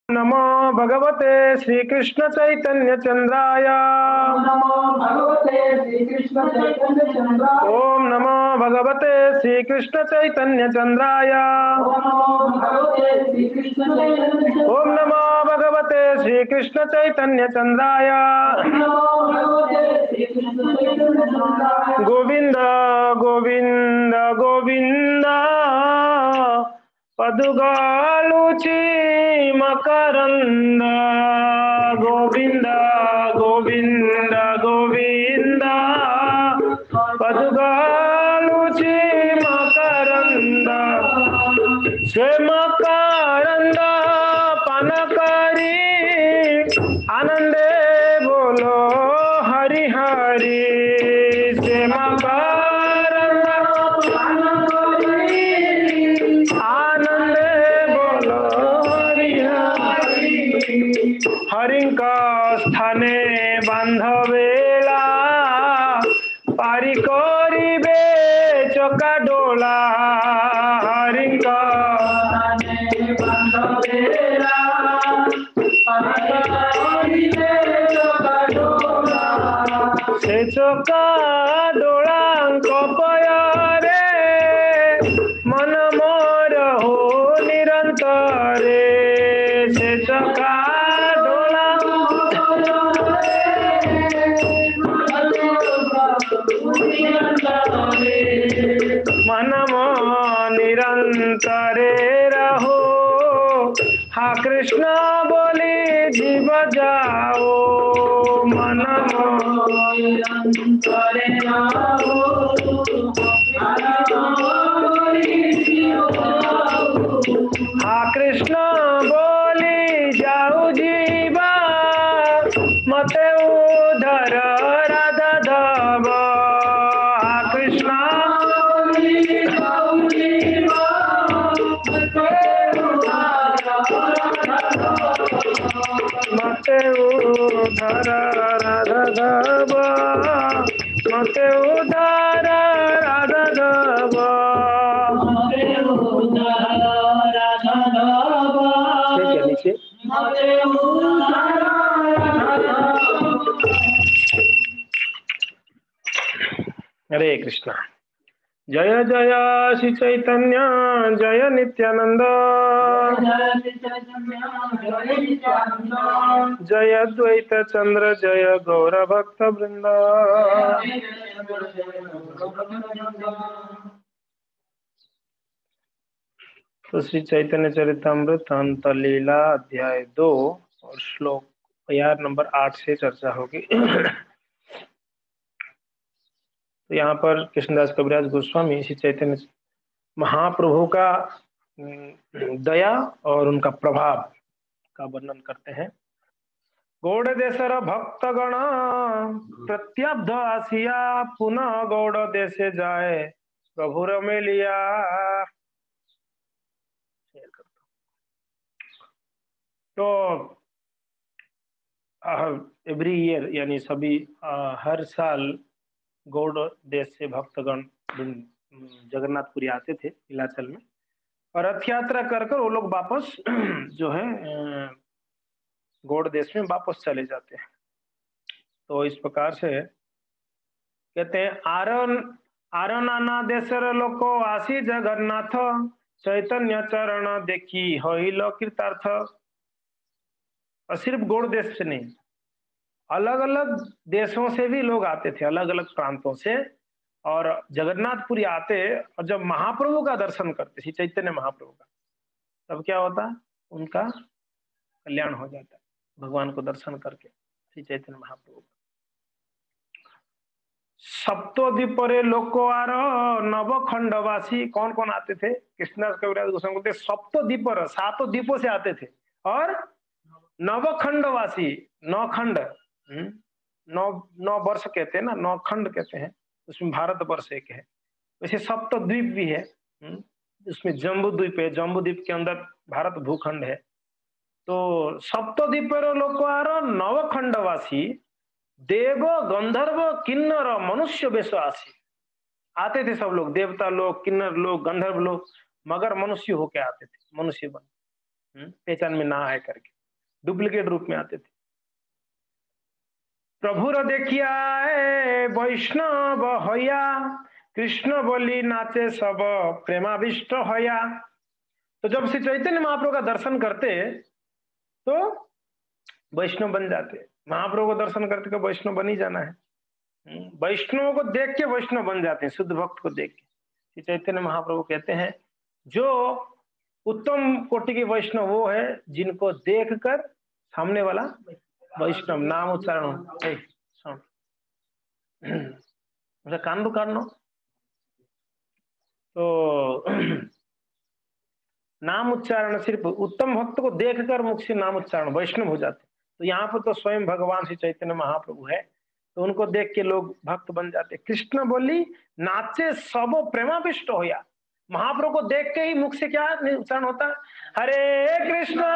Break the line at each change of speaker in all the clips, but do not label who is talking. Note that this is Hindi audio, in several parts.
नमो भगवते श्री कृष्ण चैतन्य चंद्राय।
नमो भगवते श्री कृष्ण चैतन्य चंद्राय।
ओम नमो भगवते श्री कृष्ण चैतन्य चंद्राय।
ओम नमो भगवते श्री कृष्ण चैतन्य चंद्राय।
ओम नमो भगवते श्री कृष्ण चैतन्य चंद्राय। गोविंद गोविंद गोविंद पदुगालुची मकरंद। गोविंद गोविंद गोविंद पदुगालुची मकरंद। मकरंद पानकरी आनंदे बोलो हरि हरि। मकरंद आनंदे बोलो हरि हरि। हरिंका स्थाने बांधवेला पारी करिबे चका डोला। हरिंका स्थाने बांधवेला पारी करिबे चका डोला। से चका डोलांक पयरे मन मोर हो निरंतरे। से चका मन मो निरंतरे रहो। हा कृष्ण बोली जीव जाओ। मन मो निरंतरे रहो। हा कृष्ण बोली जाऊ जीवा मते उधर राधा धव। हा कृष्ण बोली जाऊ जीवा मते उधर राधा धव। मते उधर राधा धव। नीचे हरे कृष्णा। जय जय श्री चैतन्य जय नित्यानंद। जय अद्वैत चंद्र जय गौर भक्त वृंद। तो श्री चैतन्य चरितमृत अंत लीला अध्याय 2 और श्लोक नंबर 8 से चर्चा होगी। तो यहाँ पर कृष्णदास कविराज गोस्वामी श्री चैतन्य महाप्रभु का दया और उनका प्रभाव का वर्णन करते हैं। गौड़ देशर भक्तगण प्रत्यब्ध आसिया पुनः गौड़ देशे जाए प्रभुर मेलिया। तो एवरी ईयर यानी सभी हर साल गौड़ देश से भक्तगण जगन्नाथपुरी आते थे नीलाचल में और रथ यात्रा कर वो लोग वापस जो है गौड़ देश में वापस चले जाते हैं। तो इस प्रकार से कहते हैं आरनाना देशर लोको आसी जगन्नाथ चैतन्य चरण देखी होइल कृतार्थ। और सिर्फ गौड़ देश से नहीं, अलग अलग देशों से भी लोग आते थे, अलग अलग प्रांतों से, और जगन्नाथपुरी आते और जब महाप्रभु का दर्शन करते श्री चैतन्य महाप्रभु का, तब क्या होता, उनका कल्याण हो जाता है भगवान को दर्शन करके श्री चैतन्य महाप्रभु। सप्तद्वीपरे लोकोआर नवखंडवासी, कौन कौन आते थे? कृष्णदास कविराज गोस्वामी बोलते सप्तद्वीपर, 7 द्वीपों से आते थे, और नवखंडवासी, 9 खंड, 9 वर्ष कहते हैं ना, 9 खंड कहते हैं, उसमें भारत वर्ष एक है। वैसे सप्तद्वीप भी है, उसमें जम्बू द्वीप है, जम्बू द्वीप के अंदर भारत भूखंड है। तो सप्तद्वीपर लोकोआर नवखंडवासी देव गंधर्व किन्नर मनुष्य वेशवासी, आते थे सब लोग, देवता लोग, किन्नर लोग, गंधर्व लोग, मगर मनुष्य होके आते थे, मनुष्य बन, पहचान में ना आए करके। डुप्लीकेट रूप में आते थे। प्रभुर देखिया वैष्णव होया, कृष्ण बोली नाचे सब प्रेमाविष्ट होया। तो जब श्री चैतन्य महाप्रभु का दर्शन करते तो वैष्णव बन जाते। महाप्रभु को दर्शन करते तो वैष्णव बन ही जाना है। वैष्णव को देख के वैष्णव बन जाते हैं, शुद्ध भक्त को देख के। श्री चैतन्य महाप्रभु कहते हैं जो उत्तम कोटि के वैष्णव वो है जिनको देखकर सामने वाला वैष्णव नाम उच्चारण कान काटना तो नाम उच्चारण सिर्फ उत्तम भक्त को देखकर मुख से नाम उच्चारण वैष्णव हो जाते। तो यहाँ पर तो स्वयं भगवान श्री चैतन्य महाप्रभु है, तो उनको देख के लोग भक्त बन जाते। कृष्ण बोली नाचे सब प्रेमाविष्ट होया। महाप्रभु को देख के ही मुख से क्या उच्चारण होता, हरे कृष्णा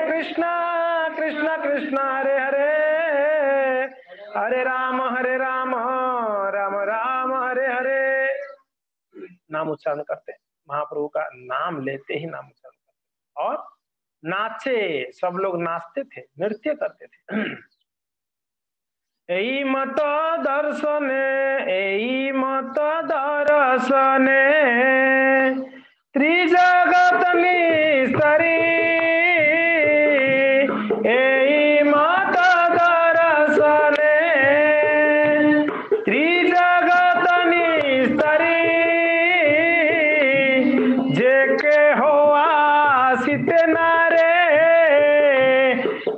कृष्णा कृष्णा हरे हरे, हरे राम राम राम हरे हरे। नाम उच्चारण करते, महाप्रभु का नाम लेते ही नाम उच्चारण करते। और नाचे, सब लोग नाचते थे, नृत्य करते थे। एई मत दर्शने त्रिजगत निस्तरी, एई मत दर्शने त्रिजगत निस्तरी, जेके हो आसित नारे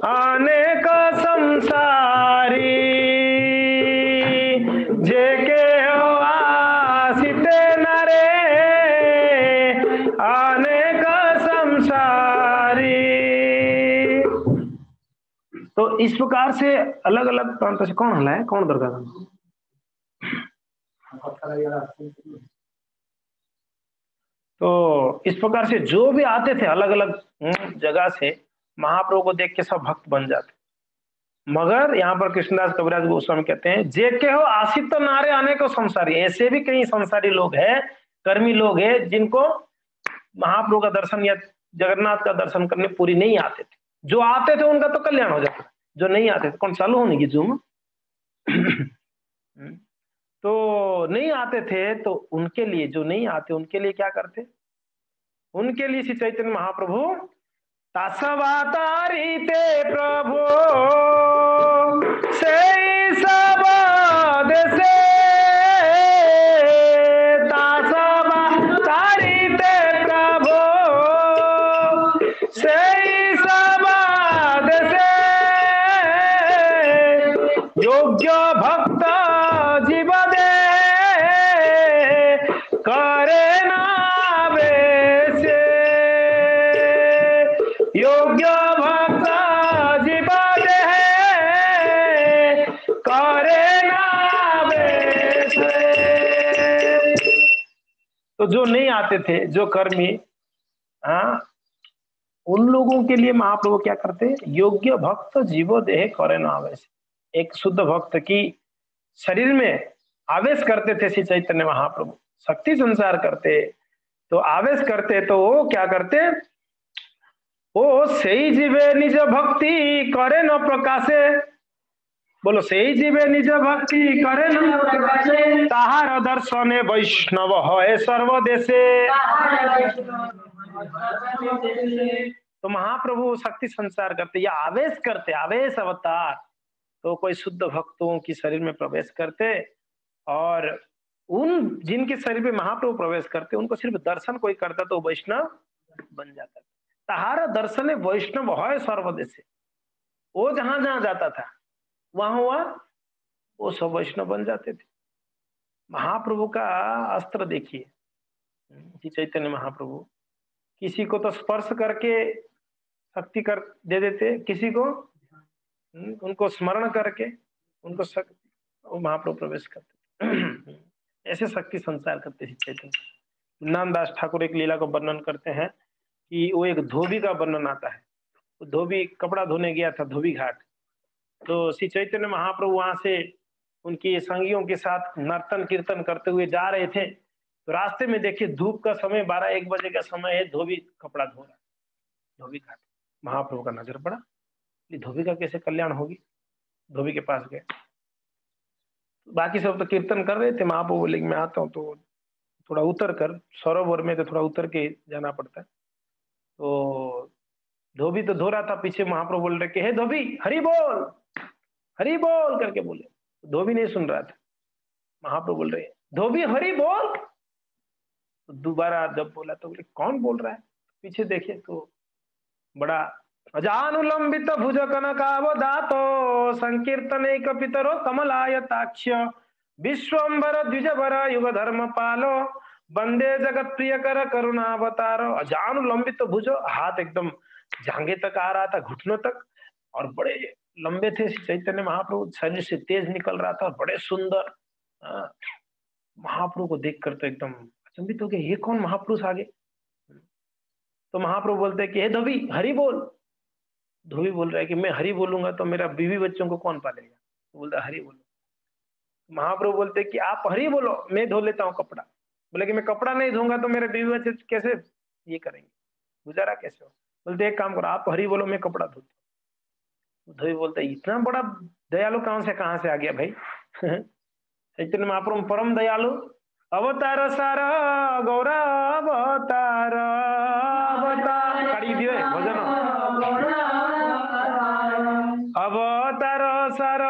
अनेक संसारी, जेके हो आसित नारे अनेक संसारी। तो इस प्रकार से अलग अलग प्रांतों से कौन हला है, कौन दरगाह तो इस प्रकार से जो भी आते थे अलग अलग जगह से महाप्रभु को देख के सब भक्त बन जाते। मगर यहाँ पर कृष्णदास कविराज गोस्वामी कहते हैं जे के हो आशित तो नारे आने को संसारी, ऐसे भी कई संसारी लोग हैं, कर्मी लोग हैं जिनको महाप्रभु का दर्शन या जगन्नाथ का दर्शन करने पूरी नहीं आते थे। जो आते थे उनका तो कल्याण हो जाता, जो नहीं आते थे, कौन चालू होने की जूम तो नहीं आते थे, तो उनके लिए, जो नहीं आते उनके लिए क्या करते, उनके लिए श्री चैतन्य महाप्रभु तासवातारिते प्रभु से सब देशे, तासवातारिते प्रभु से सब देशे, योग्य भक्त जीव दे करे ना वैसे, योग्य भक्त जीव दे करे ना वैसे। तो जो नहीं आते थे, जो कर्मी, उन लोगों के लिए महाप्रभु क्या करते, योग्य भक्त जीवो देह करे ना आवेश, एक शुद्ध भक्त की शरीर में आवेश करते थे श्री चैतन्य महाप्रभु, शक्ति संचार करते, तो आवेश करते, तो वो क्या करते, वो सही जीवे निज भक्ति करे न प्रकाशे, बोलो सही जीवे निज भक्ति करे न प्रकाशे, ताहार दर्शने वैष्णव है सर्वदेशे। तो महाप्रभु शक्ति संचार करते या आवेश करते, आवेश अवतार, तो कोई शुद्ध भक्तों की शरीर में प्रवेश करते, और उन जिनके शरीर में महाप्रभु प्रवेश करते उनको सिर्फ दर्शन कोई करता तो वैष्णव बन जाता। ताहार दर्शन वैष्णव है सर्वदेश, वो जहां जहां जाता था वहां वो सब वैष्णव बन जाते थे। महाप्रभु का अस्त्र देखिए, चैतन्य महाप्रभु किसी को तो स्पर्श करके शक्ति कर दे देते, किसी को उनको स्मरण करके उनको महाप्रभु प्रवेश करते, ऐसे शक्ति संचार करते थे चैतन्य। नानदास ठाकुर एक लीला को वर्णन करते हैं कि वो एक धोबी का वर्णन आता है। तो धोबी कपड़ा धोने गया था धोबी घाट, तो श्री चैतन्य महाप्रभु वहां से उनकी संगियों के साथ नर्तन कीर्तन करते हुए जा रहे थे, तो रास्ते में देखिए धूप का समय 12-1 बजे का समय है, धोबी कपड़ा धो रहा है धोबी घाट। महाप्रभु का नजर पड़ा, धोबी का कैसे कल्याण होगी। धोबी के पास गए, बाकी सब तो कीर्तन कर रहे थे, महाप्रभु बोले कि मैं आता हूँ, तो थोड़ा उतर कर, सरोवर में तो थोड़ा उतर के जाना पड़ता है। तो धोबी तो धो रहा था, पीछे महाप्रभु बोल रहे कि हे धोबी हरि बोल, हरि बोल करके बोले। धोबी नहीं सुन रहा था, महाप्रभु बोल रहे धोबी हरि बोल। तो दोबारा जब बोला तो बोले कौन बोल रहा है, पीछे देखे तो बड़ा अजानुलंबित भुज कनकावदातो संकीर्तने कपितरो कमलायताक्ष विश्वंबर द्विजवर युग धर्म पालो वंदे जगत प्रिय कर करुणावतारो। अजानुलंबित भुज, हाथ एकदम जांघे तक आ रहा था, घुटनों तक, और बड़े लंबे थे चैतन्य महाप्रभु, शरीर से तेज निकल रहा था, बड़े सुंदर। महाप्रभु को देखकर तो एकदम अचंभित हो गए, ये कौन महापुरुष आ गए। तो महाप्रभु बोलते हैं कि हे धोबी हरि बोल। धोबी बोल रहा है कि मैं हरि बोलूंगा तो मेरा बीवी बच्चों को कौन पालेगा। तो बोलता है हरि बोलो। महाप्रभु बोलते हैं कि आप हरि बोलो, मैं धो लेता हूँ कपड़ा। बोले कि मैं कपड़ा नहीं धोऊंगा तो मेरे बीवी बच्चे कैसे ये करेंगे, गुजारा कैसे हो। बोलते एक काम करो, आप हरि बोलो, मैं कपड़ा धोता हूँ। धोबी बोलता है इतना बड़ा दयालु कहाँ से आ गया भाई। चैतन्य महाप्रभु परम दयालु। अवतार सारा गौरा अवतार अवतार काढ़ी दिए भजन। अवतार सार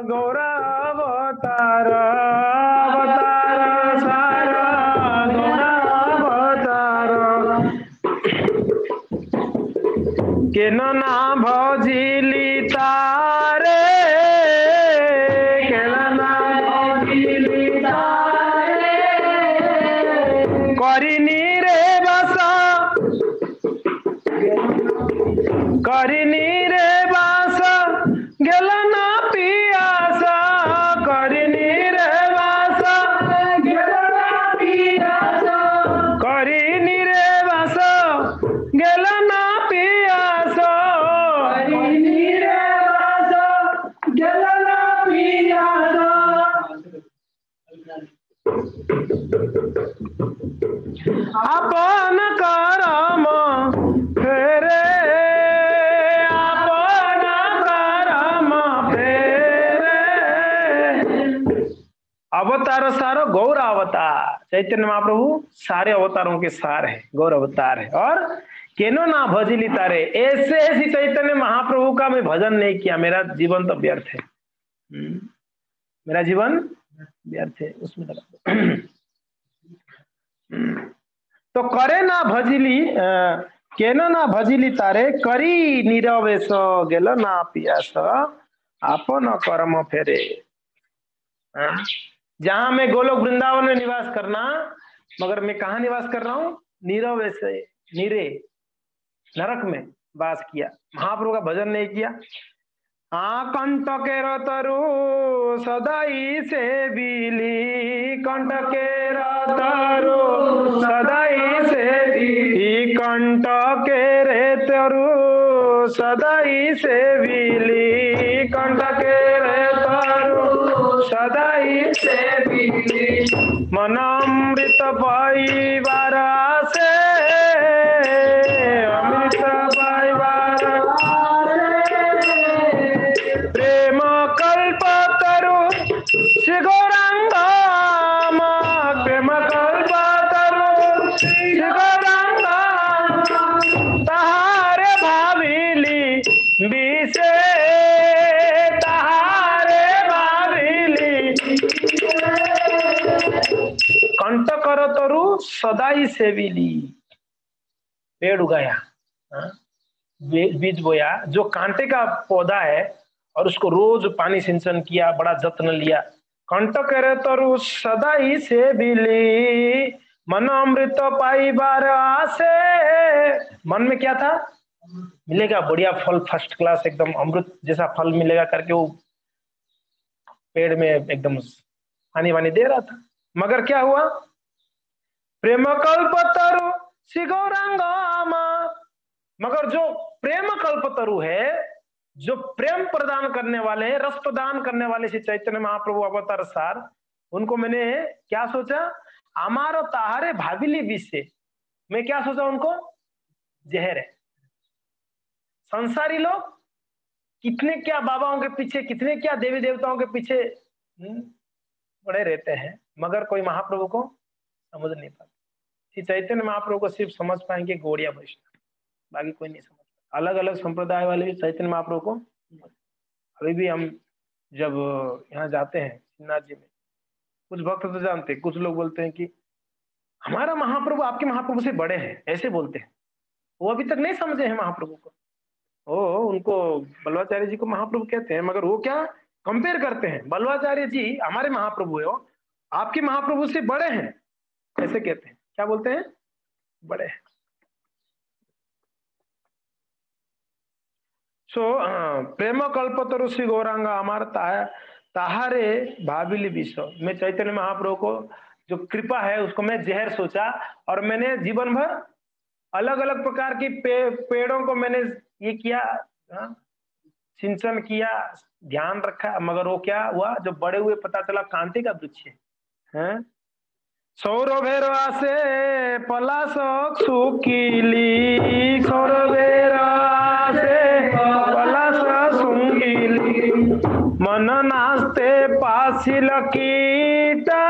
गौरा अवतार अवतार सार गौरा अवतार केन ना भजिली तारे केन ना भजिली तारे करिनी रे बसा करिनी रे बासा गेल ना पियासा करिनी रे बासा गेल ना पियासा करिनी रे बासा गेल ना पियासा करिनी रे बासा गेल ना पियासा। अपन करम फेरे अपन करम फेरे। अवतार सारो गौर अवतार, चैतन्य महाप्रभु सारे अवतारों के सार है, गौर अवतार है। और केनो ना भजिली तारे, ऐसे ऐसी चैतन्य महाप्रभु का मैं भजन नहीं किया, मेरा जीवन तो व्यर्थ है। मेरा जीवन व्यर्थ है, उसमें लगा। तो करे ना भजिली केनो ना भजिली तारे करी नीरवेश गेल ना पियास आपन कर्म फेरे। जहां मैं गोलोक वृंदावन में निवास करना, मगर मैं कहा निवास कर रहा हूँ, नीरवेश नीरे नरक में वास किया, महाप्रभु का भजन नहीं किया। कंटकेर तरु सदाई से बिली कंटकेर तरु सदाई से बिली कंटकेर तरु सदाई से बिली कंटकेर तरु सदाई से बिली मन अमृत पाइबार से अमृत पाइबार प्रेम कल्प तरु श्री गौरांग प्रेम कल्प तरु श्री गौरांग तहारे भाविली विषे तहारे भाविली कंठ कर तरु सदाई सेविली। पेड़ उगाया, बीज बोया, जो कांटे का पौधा है, और उसको रोज पानी सिंचन किया, बड़ा जत्न लिया। कंठ करे तरु सदाई से बिली मन अमृत पाइबार आसे। मन में क्या था, मिलेगा बढ़िया फल, फर्स्ट क्लास एकदम अमृत जैसा फल मिलेगा करके वो पेड़ में एकदम पानी वानी दे रहा था। मगर क्या हुआ, प्रेम कल्प तरु श्री गौरांग, मगर जो प्रेम कल्प तरु है, जो प्रेम प्रदान करने वाले, रस प्रदान करने वाले श्री चैतन्य महाप्रभु अवतार सार, उनको मैंने क्या सोचा, हमारो ताहारे भाविली विष से, मैं क्या सोचा उनको, जहर है। संसारी लोग कितने क्या बाबाओं के पीछे, कितने क्या देवी देवताओं के पीछे पड़े रहते हैं, मगर कोई महाप्रभु को समझ नहीं पाते। श्री चैतन्य महाप्रभु को सिर्फ समझ पाएंगे गौड़िया वैष्णव, बाकी कोई नहीं समझ पाता। अलग अलग संप्रदाय वाले भी चैतन्य महाप्रभु को, अभी भी हम जब यहाँ जाते हैं श्रीनाथ जी में, कुछ भक्त तो जानते हैं, कुछ लोग बोलते हैं कि हमारा महाप्रभु आपके महाप्रभु से बड़े हैं, ऐसे बोलते हैं। वो अभी तक नहीं समझे हैं महाप्रभु को। ओ, उनको बल्वाचार्य जी को महाप्रभु कहते हैं, मगर वो क्या कंपेयर करते हैं, बल्वाचार्य जी हमारे महाप्रभु है, वो आपके महाप्रभु से बड़े हैं, ऐसे कहते हैं। क्या बोलते हैं? बड़े हैं। प्रेम कल्पतरु श्री गौरांग हमारा ताहारे भाबिली विश्व। मैं चैतन्य महाप्रभु को जो कृपा है उसको मैं जहर सोचा, और मैंने जीवन भर अलग अलग प्रकार की पेड़ों को मैंने ये किया, सिंचन किया, ध्यान रखा, मगर वो क्या हुआ, जब बड़े हुए पता चला कांति का वृक्ष है। सौरभेर आसे पलाश सुकीली, सौरभेर आसे पलाश सुकीली, मन नास्ते पासिल कीटा,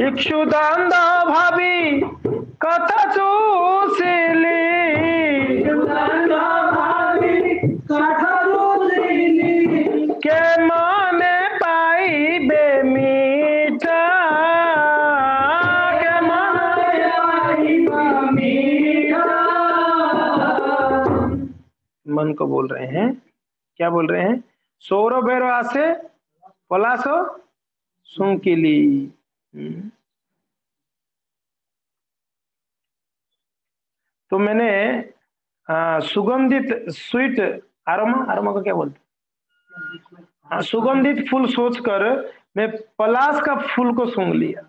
इक्षुदांड भाभी कथा चूसिली, के माने पाई बेमीठा, के माने पाई बेमीठा। मन को बोल रहे हैं, क्या बोल रहे हैं? सौरभ से पलासो सुंकिली। तो मैंने सुगंधित स्वीट अरोमा को क्या बोलते हैं, सुगंधित फूल सोचकर मैं पलाश का फूल को सूंघ लिया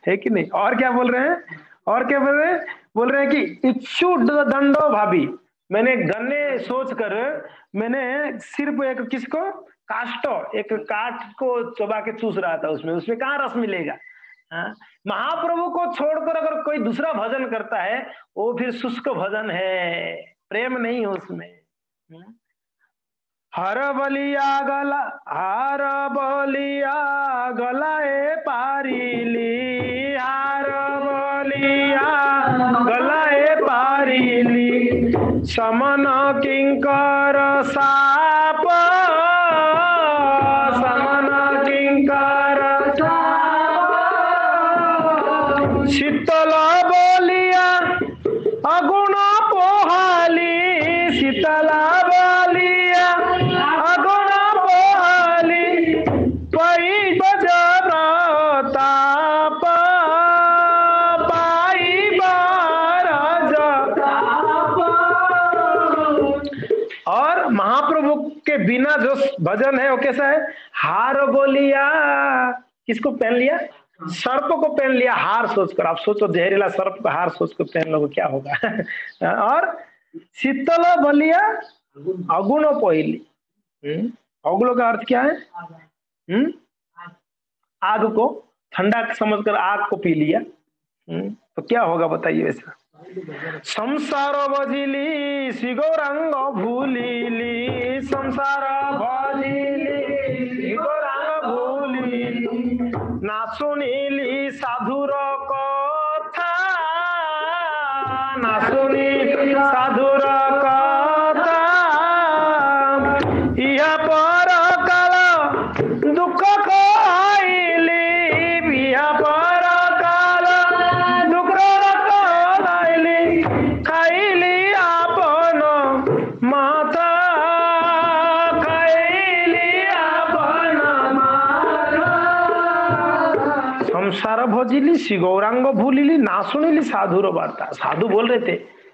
है कि नहीं? और क्या बोल रहे हैं? और क्या बोल रहे हैं? बोल रहे हैं कि इच्छु दंडो भाभी, मैंने गन्ने सोचकर मैंने सिर्फ एक किसको, काष्टो, एक काठ को चबा के चूस रहा था, उसमें कहाँ रस मिलेगा। महाप्रभु को छोड़कर अगर कोई दूसरा भजन करता है वो फिर शुष्क भजन है, प्रेम नहीं है उसमें। हर बलिया गलाए पारिली, हर बलिया गलाए पारिली, समन किंकर साप, समन किंकर शीतल बोलिया अगुण पोहाली, शीतल बोलिया अगुण पोहाली, पई बजर ताप, पाई बारज ताप। और महाप्रभु के बिना जो भजन है वो कैसा है? हार बोलिया, किसको पहन लिया? सर्प को पहन लिया हार सोचकर। आप सोचो, जहरीला सर्प का हार सोचकर पहन लो क्या होगा। और शीतल बलिया अगुण पहिली, अगुणों का अर्थ क्या है? आग को ठंडा समझकर आग को पी लिया, तो क्या होगा बताइए वैसा? संसार बजिली श्री गौरांग भूलिली, संसार बजिली श्री गौरांग भूलिली, ना सुनिली साधुर कथा, ना सुनिली साधुर कथा, इहा पर काल दुख खाइली, इहा पर काल दुख खाइली, खाइली आपन माता, खाइली आपन माता। संसार भजिली श्री गौरांग भूलिली, ना सुनिली साधुर वार्ता। साधु बोल रहे थे,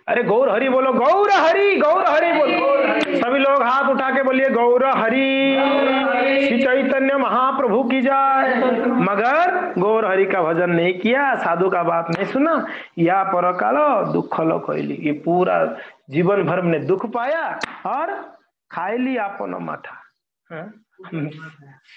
अरे गौर हरि बोलो, गौर हरि बोलो। सभी लोग हाथ उठा के बोलिए गौर हरि, श्री चैतन्य महाप्रभु की जय। मगर गौर हरि का भजन नहीं किया, साधु का बात नहीं सुना, या पर कालो दुख लो कोइली, ये पूरा जीवन भर में दुख पाया और खाइली आपन माथा।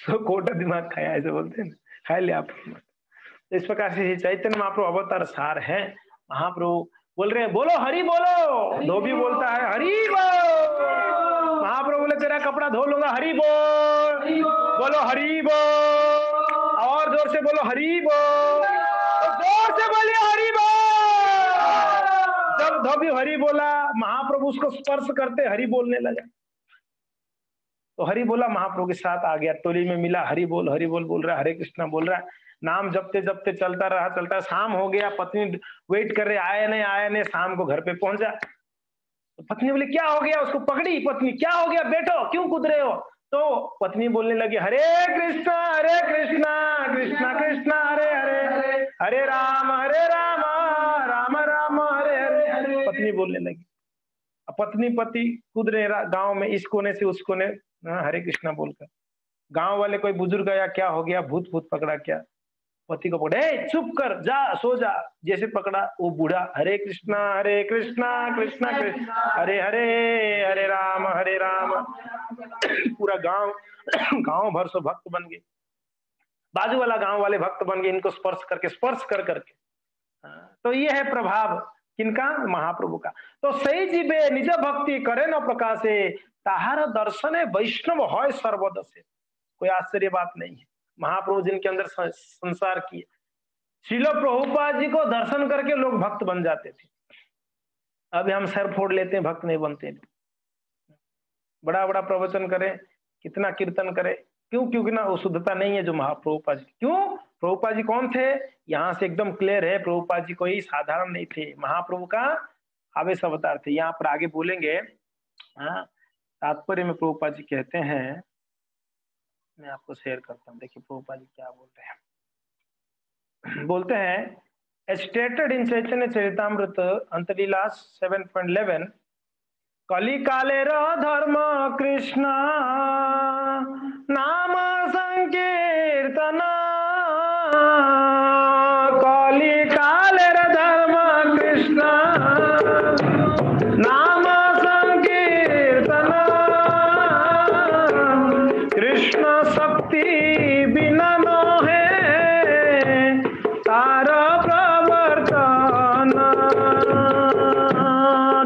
कोटा दिमाग खाया, ऐसे बोलते हैं, खाइली आपन माथा। तो इस प्रकार से चैतन्य महाप्रभु अवतार सार है। महाप्रभु बोल रहे हैं बोलो हरि बोलो, धोबी बोलता है हरि बोल। महाप्रभु बोले तेरा कपड़ा धो लूंगा, हरि बोल। बोलो हरि बोल, और जोर से बोलो हरि बोल, जोर से बोलिए हरि बोल। जब धोबी हरि बोला, महाप्रभु उसको स्पर्श करते हरि बोलने लगा। तो हरि बोला महाप्रभु के साथ आ गया, टोली में मिला, हरि बोल बोल रहा है, हरे कृष्णा बोल रहा है, नाम जपते जपते चलता रहा। शाम हो गया, पत्नी वेट कर रहे, आया नहीं। शाम को घर पे पहुंचा तो पत्नी बोली क्या हो गया, उसको पकड़ी पत्नी, क्या हो गया बैठो, क्यों कूद रहे हो? तो पत्नी बोलने लगी हरे कृष्णा कृष्णा कृष्णा हरे हरे, हरे राम राम राम हरे हरे। पत्नी बोलने लगी। पत्नी पति कूद रहे गांव में, इस कोने से उस कोने, हरे कृष्णा बोलकर। गांव वाले कोई बुजुर्ग आया, क्या हो गया, भूत पकड़ा क्या? पति को पकड़े, चुप कर, जा सो जा। जैसे पकड़ा वो बूढ़ा, हरे कृष्णा कृष्णा कृष्णा हरे हरे, हरे राम पूरा गांव भर से भक्त बन गए, बाजू वाला गांव वाले भक्त बन गए, इनको स्पर्श कर करके। तो ये है प्रभाव किनका? महाप्रभु का। तो सही जीवे निज भक्ति करे न प्रकाशे, ताहार दर्शन वैष्णव है सर्वद से। कोई आश्चर्य बात नहीं है, महाप्रभु जिनके अंदर संसार किए, श्रील प्रभुपाद जी को दर्शन करके लोग भक्त बन जाते थे। अभी हम सर फोड़ लेते हैं, भक्त नहीं बनते। बड़ा बड़ा प्रवचन करें, कितना कीर्तन करें, क्योंकि ना वो शुद्धता नहीं है जो महाप्रभुपाद जी। क्यों? प्रभुपाद जी कौन थे? यहाँ से एकदम क्लियर है, प्रभुपाद जी कोई साधारण नहीं थे, महाप्रभु का आवेश अवतार थे। यहाँ पर आगे बोलेंगे। हाँ, तात्पर्य में प्रभुपाद जी कहते हैं, मैं आपको शेयर करता हूँ, देखिए प्रभुपाद जी क्या बोल रहे हैं। बोलते हैं स्टेटेड इन चैतन्य चरितामृत अंतलीला 7.11, कली काले धर्म कृष्ण नाम संकीर्तन, कली काले धर्म कृष्ण नाम संकीर्तन, कृष्ण शक्ति बिना न है तार प्रवर्तन,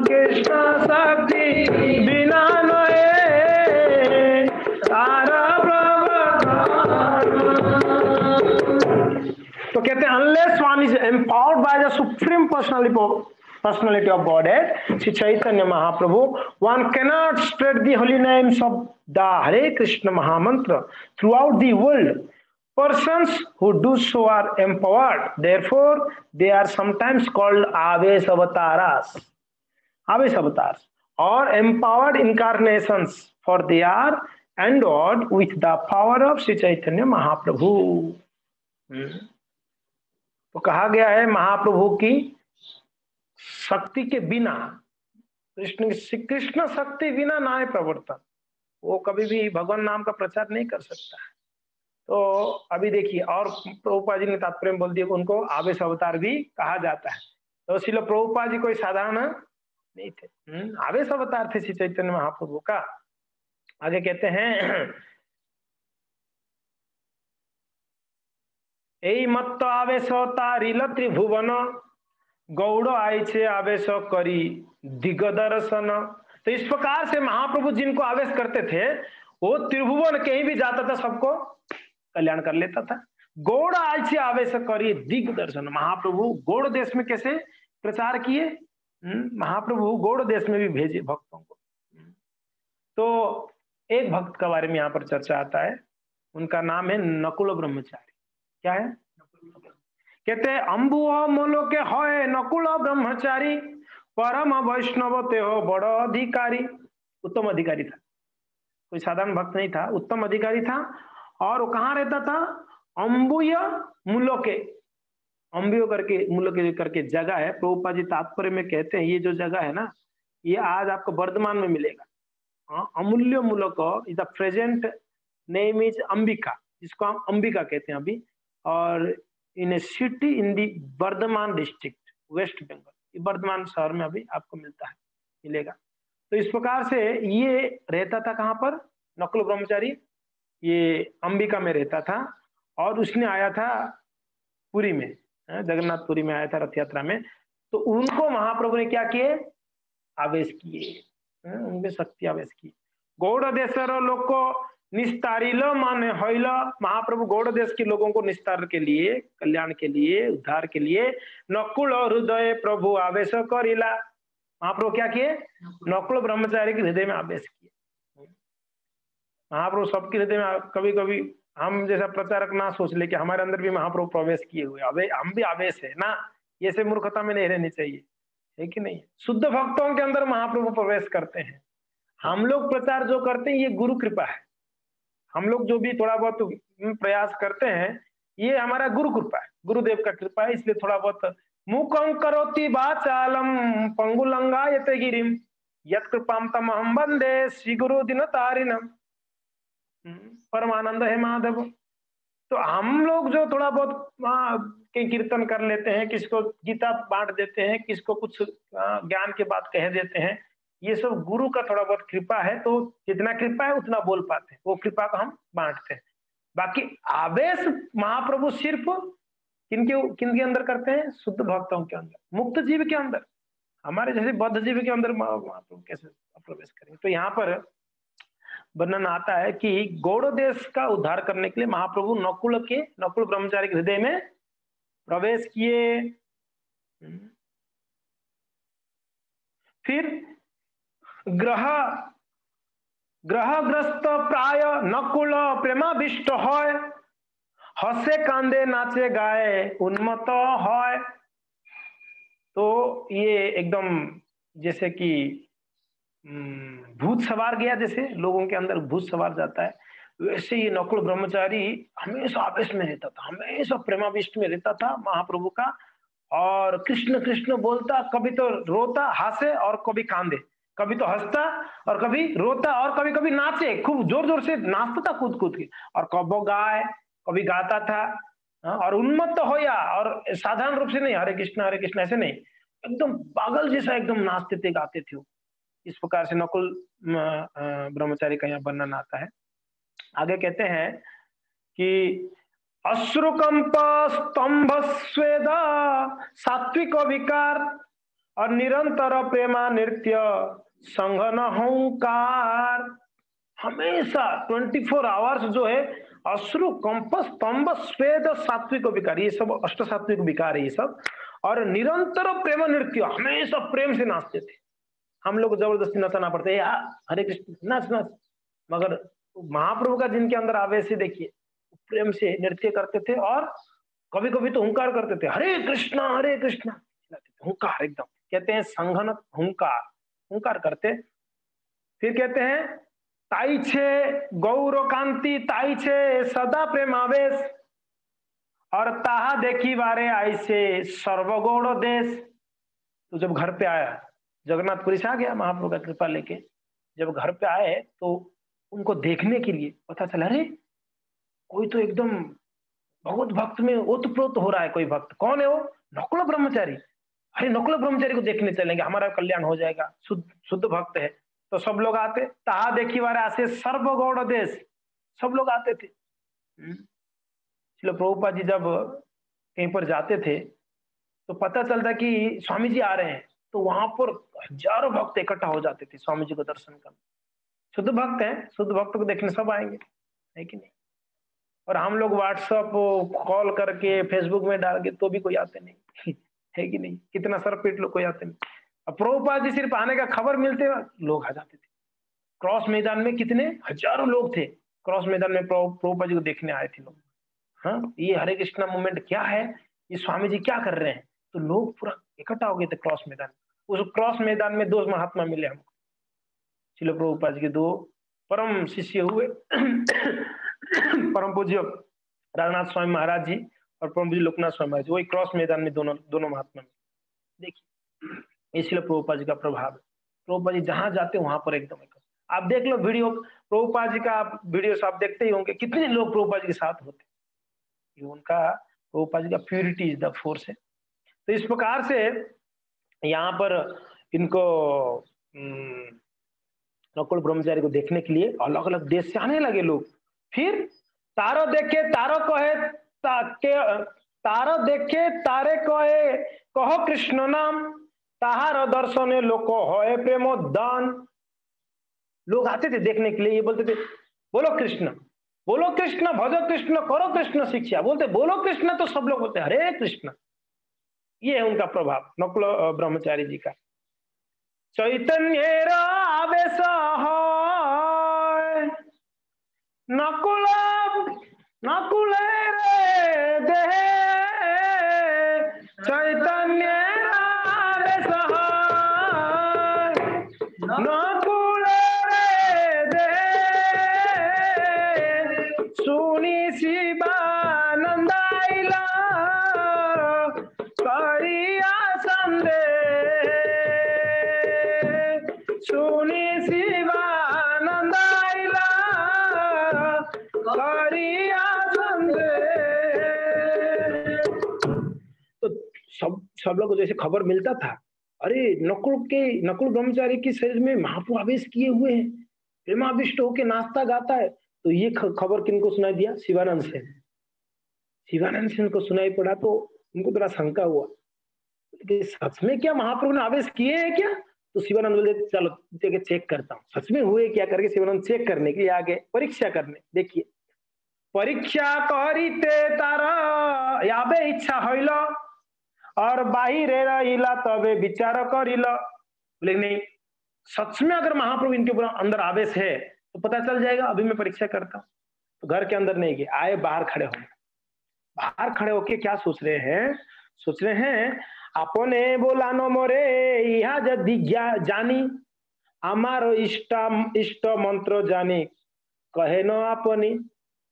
कृष्ण शक्ति बिना न है तार प्रवर्तन। तो कहते हैं unless one is empowered by the supreme personality of Godhead, Sri Chaitanya Mahaprabhu, one cannot spread the holy names of the Hare Krishna Mahamantra throughout the world. Persons who do so are empowered. Therefore, they are sometimes called Avesh Avataras. Avesh Avatars or empowered incarnations, for they are endowed with the power of Sri Chaitanya Mahaprabhu. तो कहा गया है महाप्रभु की शक्ति के बिना, कृष्ण शक्ति बिना ना है प्रवर्तन, वो कभी भी भगवान नाम का प्रचार नहीं कर सकता है। तो अभी देखिए, और प्रभुपाद जी ने तात्पर्य में बोल दिया, उनको आवेश अवतार भी कहा जाता है। तो श्रील प्रभुपाद जी कोई साधारण नहीं थे, आवेश अवतार थे श्री चैतन्य महाप्रभु का। आगे कहते हैं, এই মত্ত আবেশ তারিল ত্রিভুবন, गौड़ आइछे आवेश करी दिग्दर्शन। तो इस प्रकार से महाप्रभु जिनको आवेश करते थे, वो त्रिभुवन कहीं भी जाता था सबको कल्याण कर लेता था। गौड़ आइछे आवेश करी दिग्दर्शन, महाप्रभु गौड़ देश में कैसे प्रचार किए? महाप्रभु गौड़ देश में भी भेजे भक्तों को। तो एक भक्त के बारे में यहाँ पर चर्चा आता है, उनका नाम है नकुल ब्रह्मचारी। क्या है? कहते अम्बुआ मोलो के होए नकुल ब्रह्मचारी, परम वैष्णव ते हो बड़ अधिकारी। उत्तम अधिकारी था, कोई साधारण भक्त नहीं था, उत्तम अधिकारी था। और वो कहाँ रहता था? अम्बुय मुलोके, अम्बियो करके मुलोके करके जगह है। प्रभुपाद जी तात्पर्य में कहते हैं ये जो जगह है ना, ये आज आपको वर्धमान में मिलेगा। Amulya Muluk is the present name is Ambika, जिसको हम अंबिका कहते हैं अभी, और in a city in the Bardhaman district West Bengal, Bardhaman शहर में अभी आपको मिलेगा। तो इस प्रकार से ये रहता था कहाँ पर? नकुल ब्रह्मचारी ये अंबिका में रहता था। और उसने आया था पुरी में, जगन्नाथपुरी में आया था रथ यात्रा में। तो उनको महाप्रभु ने क्या किए, आवेश किए, उनमें शक्ति आवेश की। गौड़ देशर लोग को निस्तारिल माने हईल, महाप्रभु गौड़ देश के लोगों को निस्तार के लिए, कल्याण के लिए, उद्धार के लिए नकुल हृदय प्रभु आवेश करिला। महाप्रभु क्या किए, नकुल ब्रह्मचारी के हृदय में आवेश किए। महाप्रभु सबके हृदय में, कभी कभी हम जैसा प्रचारक ना सोच ले कि हमारे अंदर भी महाप्रभु प्रवेश किए हुए, अबे हम भी आवेश है ना, ये से मूर्खता में नहीं रहनी चाहिए, है कि नहीं। शुद्ध भक्तों के अंदर महाप्रभु प्रवेश करते हैं। हम लोग प्रचार जो करते हैं ये गुरु कृपा है, हम लोग जो भी थोड़ा बहुत प्रयास करते हैं ये हमारा गुरु कृपा है, गुरुदेव का कृपा है। इसलिए थोड़ा बहुत मुखं करोति वाचालम पंगुलंगायते गिरिम यत् कृपाम तमहं वंदे श्री गुरु दिनतारिणम। परमानंद है माधव। तो हम लोग जो थोड़ा बहुत के कीर्तन कर लेते हैं, किसको गीता बांट देते हैं, किसको कुछ ज्ञान के बात कह देते हैं, ये सब गुरु का थोड़ा बहुत कृपा है। तो जितना कृपा है उतना बोल पाते हैं, वो कृपा को हम बांटते हैं। बाकी आवेश महाप्रभु सिर्फ किनके अंदर करते हैं, शुद्ध भक्तों के अंदर, मुक्त जीव के अंदर। हमारे जैसे बद्ध जीव के अंदर महाप्रभु कैसे प्रवेश करेंगे। तो यहाँ पर वर्णन आता है कि गौड़ देश का उद्धार करने के लिए महाप्रभु नकुल ब्रह्मचारी के हृदय में प्रवेश किए। फिर ग्रहग्रस्त प्राय नकुल प्रेमाविष्ट है, हसे कांदे नाचे गाए उन्मत्त है। तो ये एकदम जैसे कि भूत सवार गया, जैसे लोगों के अंदर भूत सवार जाता है, वैसे ये नकुल ब्रह्मचारी हमेशा आवेश में रहता था, हमेशा प्रेमाविष्ट में रहता था महाप्रभु का। और कृष्ण कृष्ण बोलता, कभी तो रोता हंसे और कभी कांदे, कभी तो हंसता और कभी रोता और कभी कभी नाचे, खूब जोर जोर से नाचता था कूद कूद के, और कभी गाता था। और उन्मत्त होया, और साधारण रूप से नहीं हरे कृष्ण ऐसे नहीं, एकदम पागल जैसा एकदम नाचते थे, गाते थे। इस प्रकार से नकुल ब्रह्मचारी का यहाँ वर्णन आता है। आगे कहते हैं कि अश्रुकंप स्तंभ स्वेद सात्विक विकार और निरंतर प्रेमा नृत्य संघन हंकार। हमेशा 24 आवर्स जो है अश्रु कंप स्तंभ स्वेद सात्विक विकार, ये सब अष्ट सात्विक विकार है ये सब। और निरंतर प्रेम नृत्य, हमेशा प्रेम से नाचते थे। हम लोग जबरदस्ती नचाना पड़ते है, हरे कृष्ण नाच नाच, मगर महाप्रभु का जिनके अंदर आवेश है, देखिए प्रेम से नृत्य करते थे। और कभी कभी तो हुंकार करते थे, हरे कृष्ण, हुंकार एकदम, कहते हैं संघन हुंकार करते। फिर कहते हैं ताई छे गौर कांति ताई छे सदा प्रेमावेश, और ताहा देखी बारे आई से सर्वगौड़ देश। तो जब घर पे आया, जगन्नाथपुरी से आ गया महाप्रभु का कृपा लेके, जब घर पे आए तो उनको देखने के लिए पता चला, अरे कोई तो एकदम भगवत भक्त में ओतप्रोत हो रहा है, कोई भक्त। कौन है वो? नकुल ब्रह्मचारी। अरे नकुल ब्रह्मचारी को देखने चलेंगे, हमारा कल्याण हो जाएगा, शुद्ध भक्त है। तो सब लोग आते, ताहा देखी बारे आसे सर्वगौड़ देश, सब लोग आते थे। प्रभुपाद जी जब कहीं पर जाते थे तो पता चलता कि स्वामी जी आ रहे हैं, तो वहां पर हजारों भक्त इकट्ठा हो जाते थे स्वामी जी को दर्शन करने। शुद्ध भक्त हैं, शुद्ध भक्त को देखने सब आएंगे, है कि नहीं। और हम लोग व्हाट्सएप कॉल करके फेसबुक में डाल के तो भी कोई आते नहीं, है कि नहीं। कितना सर पीट लोग कोई आते नहीं। अब प्रभुपाद जी सिर्फ आने का खबर मिलते लोग आ जाते थे। क्रॉस मैदान में कितने हजारों लोग थे, क्रॉस मैदान में प्रभुपाद जी को देखने आए थे लोग। हाँ, ये हरे कृष्णा मूवमेंट क्या है, ये स्वामी जी क्या कर रहे हैं, तो लोग पूरा इकट्ठा हो गए थे क्रॉस मैदान। उस क्रॉस मैदान में 2 महात्मा मिले हमको, श्रील प्रभुपाद जी के 2 परम शिष्य हुए, परम पूज्य राघनाथ स्वामी महाराज जी और परम पूज्य लोकनाथ स्वामी महाराज जी, वही क्रॉस मैदान में दोनों महात्मा में। देखिए इसलिए प्रभुपाद जी का प्रभाव, प्रभुपाद जी जहां जाते वहां पर एकदम आप देख लो वीडियो, प्रभुपाद जी का वीडियो आप देखते ही होंगे, कितने लोग प्रभुपाद जी के साथ होते, उनका प्रभुपाद जी का प्यूरिटी इज द फोर्स है। तो इस प्रकार से यहाँ पर इनको नकुल ब्रह्मचारी को देखने के लिए अलग अलग देश से आने लगे लोग। फिर तारो देखे तारो कहे तार देखे तारे कहे कह कृष्ण नाम, ताहार दर्शने लोक होए प्रेमोद्दान। लोग आते थे देखने के लिए, ये बोलते थे बोलो कृष्ण, बोलो कृष्ण, भजो कृष्ण, करो कृष्ण शिक्षा। बोलते बोलो कृष्ण तो सब लोग बोलते हरे कृष्ण। ये है उनका प्रभाव नकुल ब्रह्मचारी जी का। चैतन्य आवेश है नकुल नकुल रे देहे, चैतन्य आवेश है नकुल रे देहे, सुनी शिवानंद आइला करिया संदेह, सुनी शिवानंद आइला करिया संदेह। तो सब लोग को जैसे खबर मिलता था, अरे नकुल ब्रह्मचारी के शरीर में महाप्रभु आवेश किए हुए हैं, प्रेमाविष्ट होके नाचता गाता है। तो ये खबर किनको सुनाई दिया? शिवानंद सेन। शिवानंद सेन को सुनाई पड़ा तो उनको थोड़ा शंका हुआ कि सच में क्या महाप्रभु ने आवेश किए हैं क्या? तो शिवानंद बोले चलो चेक करता हूँ सच में हुए क्या करके शिवानंद चेक करने के लिए आगे परीक्षा करने। देखिए परीक्षा करिते तार याबे इच्छा हईल और बाहिरे रहिला तबे विचार करिल। बोले नहीं, सच में अगर महाप्रभु इनके ऊपर अंदर आवेश है तो पता चल जाएगा, अभी मैं परीक्षा करता हूँ। तो घर के अंदर नहीं गए, आए बाहर खड़े हो गए। बाहर खड़े होके क्या सोच रहे हैं? सोच रहे हैं अपने बोलानो मोरे यहाँ जदि जानी हमारो इष्ट मंत्र जानी कहे न अपनी।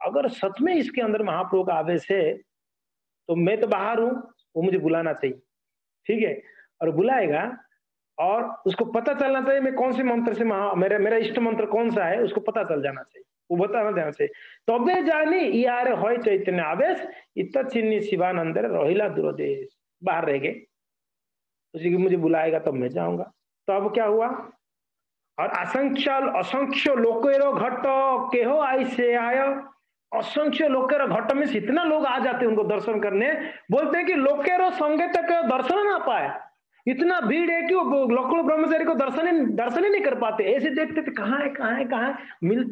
अगर सच में इसके अंदर महाप्रभु का आवेश है तो मैं तो बाहर हूं, वो मुझे बुलाना चाहिए, ठीक है? और बुलाएगा और उसको पता चलना चाहिए मैं कौन से मंत्र से मेरा इष्ट मंत्र कौन सा है, उसको पता चल जाना चाहिए, वो बताना जाना चाहिए। तबे जानी यार होय चैतन्य आवेश इत चिन्नी शिवानंद रहिला दूरदेश। बाहर रह गए, उसी की मुझे बुलाएगा तब मैं जाऊंगा। तो अब क्या हुआ? और असंख्य लोकेरो घट केहो आई से आय। असंख्य लोकेरो घट में इतना लोग आ जाते हैं उनको दर्शन करने, बोलते हैं कि लोकेरो संगे तक दर्शन ना पाए, इतना भीड़ है कि वो नकुल ब्रह्मचारी को दर्शन ही नहीं कर पाते। ऐसे देखते थे कहाँ है कहाँ है कहाँ है,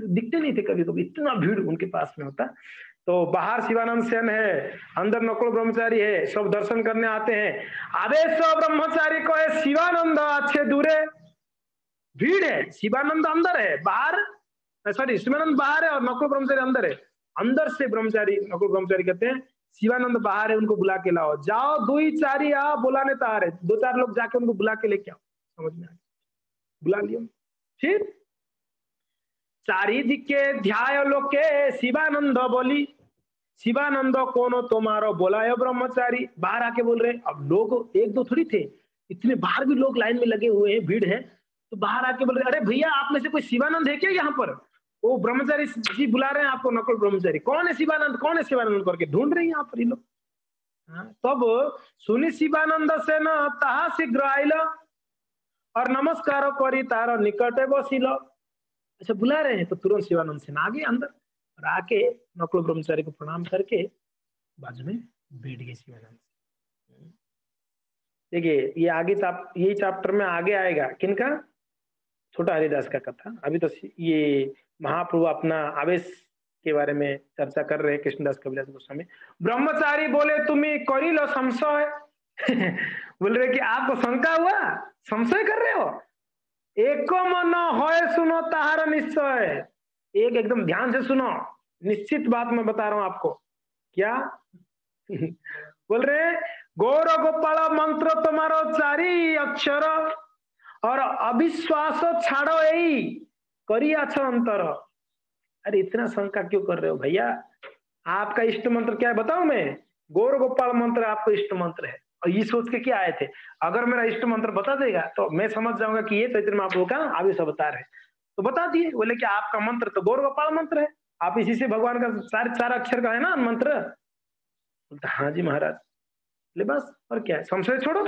दिखते नहीं थे कभी कभी, इतना भीड़ उनके पास में होता। तो बाहर शिवानंद सेन है, अंदर नकुल ब्रह्मचारी है, सब दर्शन करने आते हैं। आवेश ब्रह्मचारी को है शिवानंद अच्छे दूरे। भीड़ है, शिवानंद अंदर है, बाहर सॉरी शिवानंद बाहर है और नकुल ब्रह्मचारी अंदर है। अंदर से ब्रह्मचारी नकुल ब्रह्मचारी कहते हैं शिवानंद बाहर है, उनको बुला के लाओ। जाओ दुई चारी आ बुलाने तार है, दो चार लोग जाके उनको बुला के लेके आओ। समझ में आ गया? बुला लियो। फिर चारी दिखे ध्याय लोके शिवानंद बोली, शिवानंद कोनो तुम्हारो बोलायो ब्रह्मचारी। बाहर आके बोल रहे, अब लोग एक दो थोड़ी थे, इतने बाहर भी लोग लाइन में लगे हुए हैं, भीड़ है। तो बाहर आके बोल रहे अरे भैया आप में से कोई शिवानंद है क्या यहाँ पर? वो ब्रह्मचारी जी बुला रहे हैं आपको, नकुल ब्रह्मचारी। कौन है शिवानंद, कौन है शिवानंद करके ढूंढ रहे हैं यहाँ पर ये लोग। तब सुनी शिवानंद से न ताहा शीघ्र आइल और नमस्कार करी तार निकटे बसिल। अच्छा बुला रहे हैं तो तुरंत शिवानंद सेन आ गए अंदर और आके नकुल ब्रह्मचारी को प्रणाम करके बाजू में बैठ गए शिवानंद। देखिए ये आगे यही चैप्टर में आगे आएगा किनका? छोटा हरिदास का कथा। अभी तो ये महाप्रभु अपना आवेश के बारे में चर्चा कर रहे हैं कृष्णदास कविराज गोस्वामी। ब्रह्मचारी बोले तुम्हें करी लो संशय। बोल रहे कि आपको शंका हुआ, संशय कर रहे हो? एको मन होय सुनो ताहार निश्चय। एक एकदम ध्यान से सुनो, निश्चित बात मैं बता रहा हूं आपको। क्या बोल रहे? गौर गोपाल मंत्र तुम्हारो चारी अक्षर और अविश्वास छाड़ो यही करिया छ अंतर। अरे इतना शंका क्यों कर रहे हो भैया? आपका इष्ट मंत्र क्या है बताओ मैं? गौर गोपाल मंत्र आपको इष्ट मंत्र है। और ये सोच के क्या आए थे, अगर मेरा इष्ट मंत्र बता देगा तो मैं समझ जाऊंगा कि ये चैतन्य महाप्रभु का आवेश अवतार है। तो बता दिए। बोले कि आपका मंत्र तो गौर गोपाल मंत्र है, आप इसी से भगवान का चार अक्षर का है ना मंत्र। हाँ जी महाराज। ले बस और क्या है, संशय छोड़ो,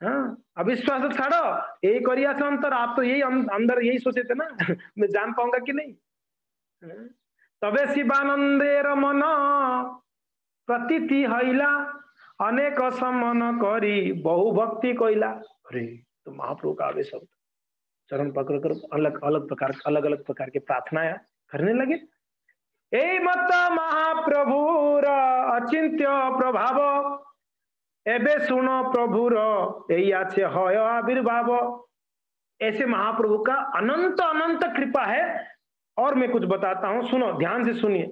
हाँ अविश्वास छाड़ो, यही करिया था अंतर। आप तो यही अंदर यही सोचे थे ना मैं जान पाऊंगा कि नहीं। तबे शिवानंदेर मन प्रतीति हईला अनेक सम्मान करी बहु भक्ति कोइला। अरे तो महाप्रभु का आवेश शब्द चरण पकड़ कर अलग अलग प्रकार के प्रार्थनाएं करने लगे। ए मत महाप्रभुर अचिंत्य प्रभाव एबे सुनो प्रभुर यही आछे हय आविर्भाव। ऐसे महाप्रभु का अनंत अनंत कृपा है। और मैं कुछ बताता हूं, सुनो, ध्यान से सुनिए,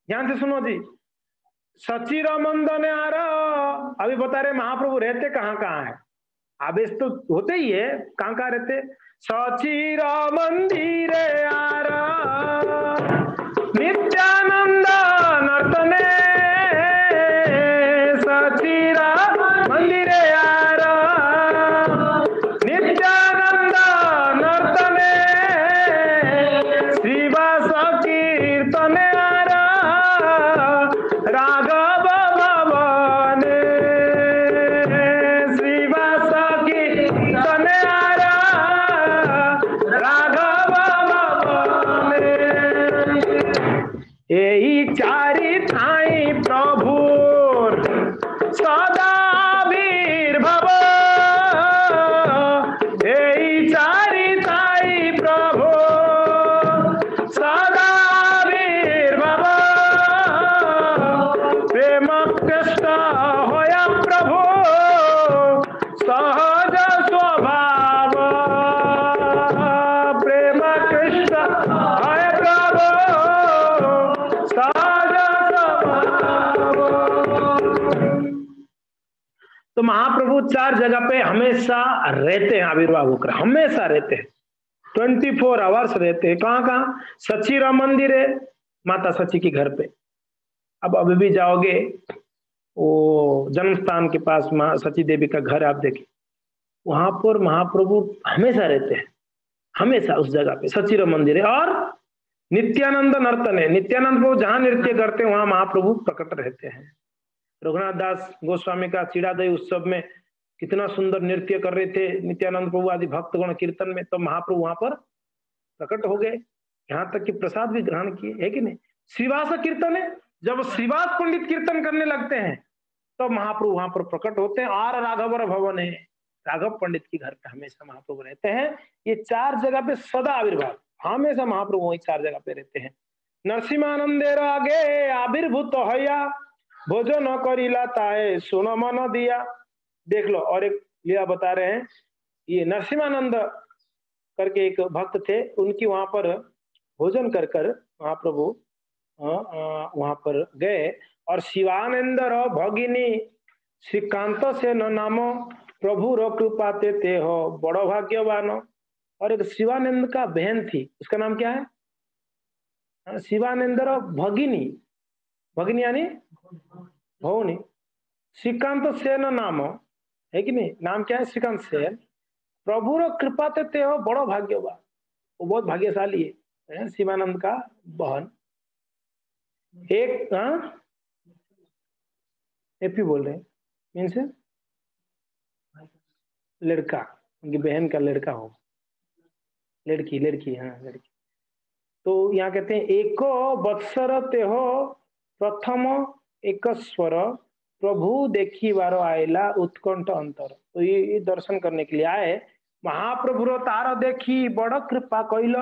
ध्यान से सुनो जी। सचिर मंदन आर, अभी बता रहे महाप्रभु रहते कहाँ कहाँ है। आवेश तो होते ही है, कहाँ कहाँ रहते। सचिर मंदिर आर नित्यानंद नर्तने, सचिर मंदिर are Nityanand नर्तने, Shrivas Kirtane are Raghav भवने, श्रीवास कीर्तने आर राघव भवने। यही चारि ठाई प्रभुर सदा आविर्भाव, यही चारि ठाई प्रभु सदा आविर्भाव। प्रेम कृष्ण होया प्रभु सहज स्वभाव, प्रेम कृष्ण होय प्रभु सहज स्वभाव। तो महाप्रभु 4 जगह पे हमेशा रहते हैं, आविर्भाव होकर हमेशा रहते हैं, 24 आवर्स रहते हैं। कहाँ कहाँ? सचीरा मंदिर है, माता सची के घर पे। अब अभी भी जाओगे वो जन्म स्थान के पास माँ सची देवी का घर आप देखें, वहां पर महाप्रभु हमेशा रहते हैं, हमेशा उस जगह पे सचीरा मंदिर है। और नित्यानंद नर्तन है, नित्यानंद प्रभु जहां नृत्य करते हैं वहां महाप्रभु प्रकट रहते हैं। रघुनाथ दास गोस्वामी का चिड़ादई उत्सव में कितना सुंदर नृत्य कर रहे थे नित्यानंद प्रभु आदि भक्तगण कीर्तन में, तो महाप्रभु वहां पर प्रकट हो गए, यहाँ तक कि प्रसाद भी ग्रहण किए, है कि नहीं। श्रीवास कीर्तन है, जब श्रीवास पंडित कीर्तन करने लगते हैं तो महाप्रभु वहां पर प्रकट होते हैं। और राघवर भवन है, राघव पंडित के घर पे हमेशा महाप्रभु रहते हैं। ये 4 जगह पे सदा आविर्भाव, हमेशा महाप्रभु वही 4 जगह पे रहते हैं। नरसिंहानंदेर आगे आविर्भूत हया भोजन करिला ताए सुन मन दिया। देख लो, और एक लीला बता रहे हैं, ये नरसिंहानंद करके एक भक्त थे, उनकी वहां पर भोजन कर कर महाप्रभु वहां पर गए। और शिवानंदर भगिनी श्रीकांत से न नाम प्रभु रो कृपाते ते हो बड़ो भाग्यवान। और एक शिवानंद का बहन थी, उसका नाम क्या है? शिवानंदर भगिनी, भगिनी यानी भौनी, श्रीकांत सेन नाम है कि नहीं, नाम क्या है? श्रीकांत सेन। प्रभु रो कृपा ते हो बड़ो भाग्यवान, वो बहुत भाग्यशाली है शिवानंद का बहन। एक एपी बोल रहे हैं, मीन्स लड़का, उनकी बहन का लड़का हो, लड़की लड़की, हाँ लड़की। तो यहाँ कहते हैं एको वत्सर ते हो प्रथम एक स्वर प्रभु देखी बारो आयला उत्कंठ अंतर। तो ये दर्शन करने के लिए आए, महाप्रभु रो तार देखी बड़ कृपा कइल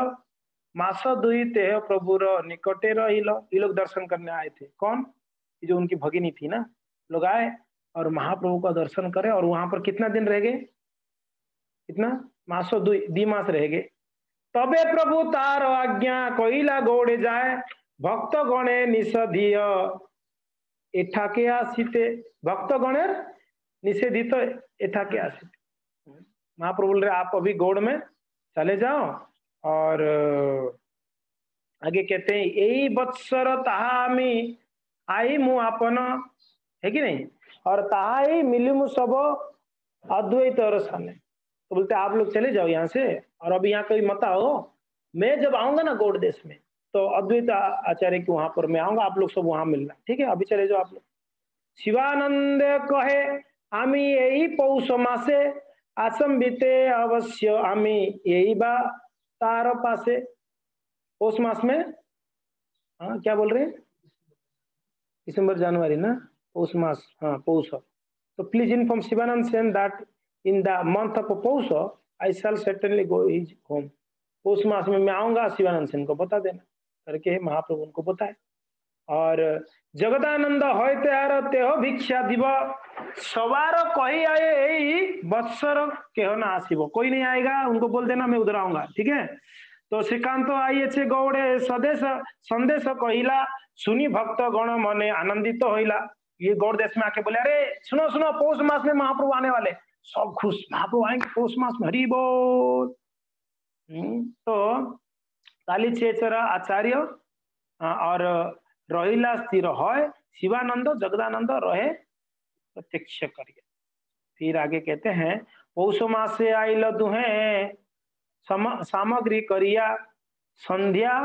मास दुई ते प्रभु रो निकटे रहिल। ये लोग दर्शन करने आए थे। कौन? ये जो उनकी भगिनी थी ना, लोग आए और महाप्रभु का दर्शन करे। और वहां पर कितना दिन रह गए? कितना? मासो दुई मास रह गए। तबे प्रभु तार आज्ञा कइला गौड़े जाए भक्त गणे निषेधिय एठाके आसीते। भक्त गणेर निषेधित एठाके आसीते। महाप्रभु बोल रहे आप अभी गौड़ में चले जाओ। और आगे कहते हैं यही बत्सर ताहामी आई मु आपन, है कि नहीं, और ताहा ही मिली मु सब अद्वैत रसाने। तो बोलते आप लोग चले जाओ यहाँ से, और अभी यहाँ कोई मत आओ, मैं जब आऊंगा ना गौड़ देश में तो अद्वैत आचार्य के वहां पर मैं आऊंगा, आप लोग सब वहां मिलना, ठीक है, अभी चले जाओ आप लोग। शिवानंद कहे आमी यही पौष मासे आसम बीते अवश्य आमी यही बा तार पासे। पौष मास में, हाँ क्या बोल रहे हैं? दिसंबर जनवरी ना, पौष मास, हाँ पौष। तो please inform Shivananda Sen that in the month of Paush I shall certainly go his home. पौष मास में मैं आऊंगा, शिवानंद सेन को बता देना करके महाप्रभु उनको बताए। और जगदानंद होते आर तेह भिक्षा दिव सवार कही आए यही बत्सर केह ना आसीबो, कोई नहीं आएगा उनको बोल देना मैं उधर आऊंगा, ठीक है। तो श्रीकांत आइए छे गौड़े स्वदेश संदेश कहिला सुनी भक्त गण मने आनंदित होइला। ये गौड़ देश में आके बोले अरे सुनो सुनो पौष मास में महाप्रभु आने वाले, सब खुश, महाप्रभु आएंगे पौष मास में, हरि बोल। तो काली चेचर आचार्य और रहिला स्थिर है, शिवानंद जगदानंद रहे प्रत्यक्ष करिए। फिर आगे कहते हैं पौष मासे आइल दुहे सामग्री करिया संध्या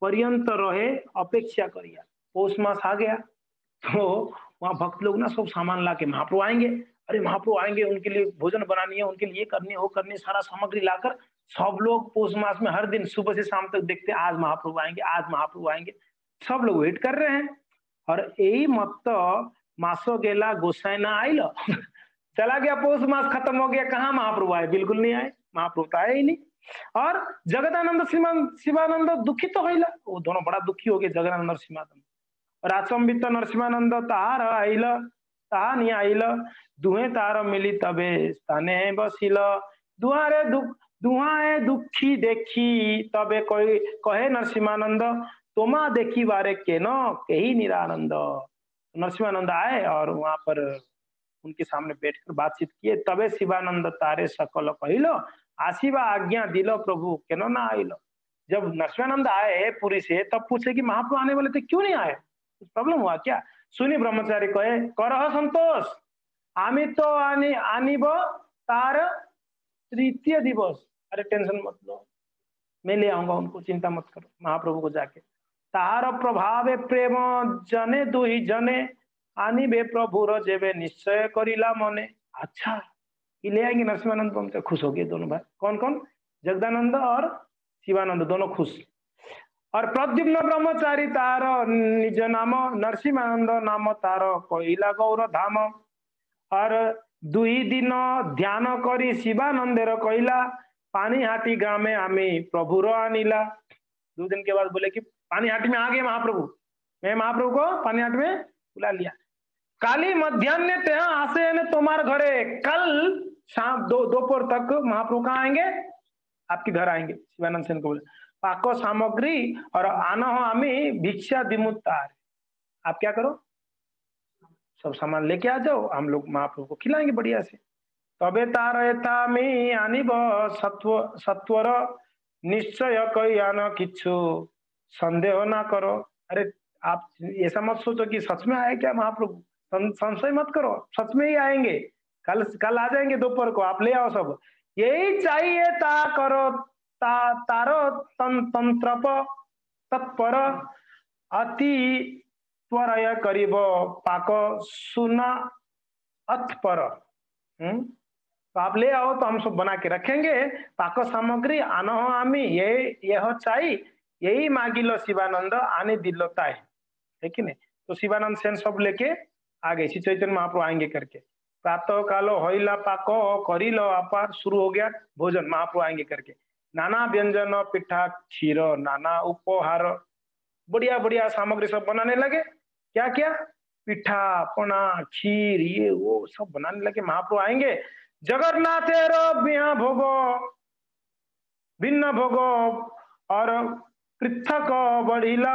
पर्यंत रहे अपेक्षा करिया। पौष मास आ गया तो वहां भक्त लोग ना सब सामान ला के महाप्रभु आएंगे, अरे महाप्रभु आएंगे उनके लिए भोजन बनानी है, उनके लिए करनी हो करनी, सारा सामग्री लाकर सब लोग पौष मास में हर दिन सुबह से शाम तक देखते हैं आज महाप्रभु आएंगे, आज महाप्रभु आएंगे, सब लोग वेट कर रहे हैं। और यही मत मासो गेला गोसाई ना आइल चला गया, पौष मास खत्म हो गया, कहाँ महाप्रभु आए, बिल्कुल नहीं आए, महाप्रभु तो आए ही नहीं। और जगदानंद शिवानंद दुखित तो होइला, वो दोनों बड़ा दुखी हो गए जगदानंद और शिवानंद। और अचंबित नरसिंहानंद ताहार आइल ताहा नहीं आइल दुहे तार मिली तबे स्थाने बसिल। दुहाए दुखी देखी तबे कोई कहे नरसिंहानंद तोमा देखी बारे के न कही निरानंद। नरसिंहानंद आए और वहां पर उनके सामने बैठकर बातचीत किए, तबे शिवानंद तारे सकल कहिलो आशीवा आज्ञा दिलो प्रभु केनो ना आइलो। जब नरसिंहानंद आए पुरी से तब पूछे कि महाप्रभु आने वाले थे क्यों नहीं आए, कुछ प्रॉब्लम हुआ क्या। सुनी ब्रह्मचारी कहे करह संतोष आमी तो आनिब तार तृतीय दिवस। अरे टेंशन मत लो, मैं ले आऊंगा उनको, चिंता मत करो। महाप्रभु को जाके तार प्रभावे प्रेम जने दुही जने आनिबे प्रभु जेबे निश्चय करिला मने। अच्छा ये ले आएंगे नरसिंहानंद को, खुश हो गए दोनों भाई। कौन कौन, जगदानंद और शिवानंद दोनों खुश। और प्रद्युम्न ब्रह्मचारी तार निज नाम नरसिंहानंद नाम तार कहिला गौर धाम। और दुई दिन ध्यान करी शिवानंदेर कहिला पानीहाटी ग्रामे आमी प्रभुर आनिला। 2 दिन के बाद बोले कि पानीहाटी में आ गए महाप्रभु, मैं महाप्रभु को पानीहाटी में बुला लिया। काली मध्यान्ह ते आसे ने तुम्हार घरे, कल शाम दोपहर तक महाप्रभु कहाँ आएंगे, आपके घर आएंगे। शिवानंद सेन को बोले पाको सामग्री और आना हो आमी भिक्षा दिमुतार, आप क्या करो सब सामान लेके आ जाओ, हम लोग महाप्रभु को खिलाएंगे बढ़िया से। तबे तार में आनिब सत्वर निश्चय कई आना किच्छु संदेह ना करो। अरे आप ऐसा मत सोचो कि सच में आए क्या महाप्रभु, संशय मत करो, सच में ही आएंगे, कल आ जाएंगे दोपहर को, आप ले आओ सब। यही चाहिए ता करो तारो तंत्रप तत्पर अति त्वरय करीब पाक सुना अत्पर। तो आप ले आओ तो हम सब बना के रखेंगे। पाक सामग्री आनो आमी यह चाहिए, यही मांगिलो शिवानंद आने दिलो ताई, है कि नहीं। तो शिवानंद सेन सब लेके आ गए, श्री चैतन्य महाप्रभु आएंगे करके। प्रातः कालो होइला पाको करिलो अपार, शुरू हो गया भोजन, महाप्रभु आएंगे करके। नाना व्यंजन पिठा क्षीर नाना उपहार, बढ़िया बढ़िया सामग्री सब बनाने लगे। क्या क्या, पिठा पना खीर ये वो सब बनाने लगे। महाप्रभु आएंगे, जगन्नाथेरो बिहा भोगो भिन्न भोगो और पृथक बढ़िला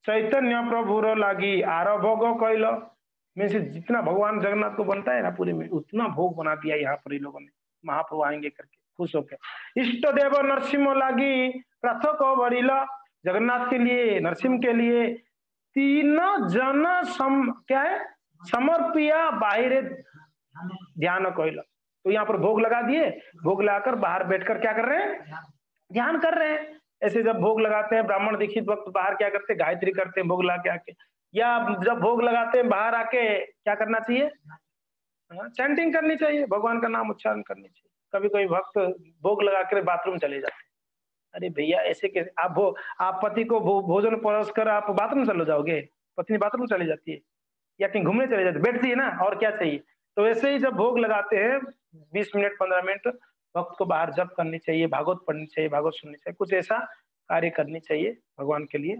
चैतन्य प्रभुर लागी आर भोग कैल। मीन्स जितना भगवान जगन्नाथ को बनता है ना पूरे में, उतना भोग बना दिया यहाँ पर लोगों ने, महाप्रभु आएंगे करके खुश होकर। इष्ट देव नरसिंह लागी पृथक बढ़िला, जगन्नाथ के लिए नरसिंह के लिए 3 जन क्या है समर्पिया बाहर ध्यान कैल। तो यहाँ पर भोग लगा दिए, भोग लगाकर बाहर बैठकर क्या कर रहे हैं, ध्यान कर रहे हैं। ऐसे जब भोग लगाते हैं ब्राह्मण दीक्षित भक्त बाहर क्या करते हैं, गायत्री करते हैं भोग लगा के आके, या जब भोग लगाते हैं बाहर आके क्या करना चाहिए, चैंटिंग करनी चाहिए, भगवान का नाम उच्चारण करनी चाहिए। कभी कोई भक्त भोग लगा कर बाथरूम चले जाते हैं, अरे भैया ऐसे कैसे, आप पति को भोजन परोस कर आप बाथरूम चले जाओगे, पत्नी बाथरूम चली जाती है, या कहीं घूमने चले जाते, बैठ जाइए ना, और क्या चाहिए। तो वैसे ही जब भोग लगाते हैं 20 मिनट 15 मिनट भक्त को बाहर जप करनी चाहिए, भागवत पढ़नी चाहिए, भागवत सुननी चाहिए, कुछ ऐसा कार्य करनी चाहिए भगवान के लिए।